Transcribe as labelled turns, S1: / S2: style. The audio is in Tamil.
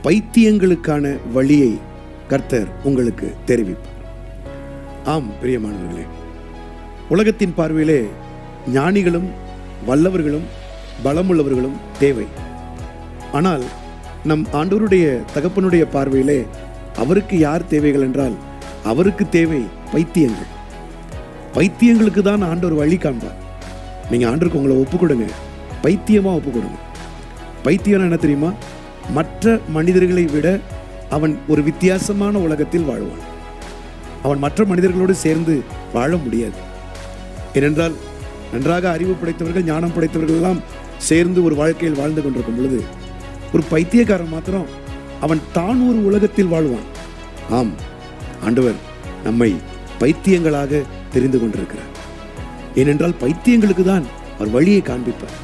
S1: பைத்தியங்களுக்கான வழியை கர்த்தர் உங்களுக்கு தெரிவிப்பார். ஆம் பிரியமானவர்களே, உலகத்தின் பார்வையிலே ஞானிகளும் வல்லவர்களும் பலமுள்ளவர்களும் தேவை. ஆனால் நம் ஆண்டவருடைய தகப்பனுடைய பார்வையிலே அவருக்கு யார் தேவைகள் என்றால், அவருக்கு தேவை பைத்தியங்கள். பைத்தியங்களுக்கு தான் ஆண்டவர் வழி காண்பார். நீங்கள் ஆண்டவருக்கு உங்களை ஒப்பு கொடுங்க, பைத்தியமாக ஒப்பு கொடுங்க. பைத்தியம் என்ன தெரியுமா? மற்ற மனிதர்களை விட அவன் ஒரு வித்தியாசமான உலகத்தில் வாழ்வான். அவன் மற்ற மனிதர்களோடு சேர்ந்து வாழ முடியாது. ஏனென்றால் நன்றாக அறிவு படைத்தவர்கள், ஞானம் படைத்தவர்கள் எல்லாம் சேர்ந்து ஒரு வாழ்க்கையில் வாழ்ந்து கொண்டிருக்கும் பொழுது, ஒரு பைத்தியக்காரன் மாத்திரம் அவன் தான் ஒரு உலகத்தில் வாழ்வான். ஆம், ஆண்டவர் நம்மை பைத்தியங்களாக தெரிந்து கொண்டிருக்கிறார். ஏனென்றால் பைத்தியங்களுக்கு தான் அவர் வழியை காண்பிப்பார்.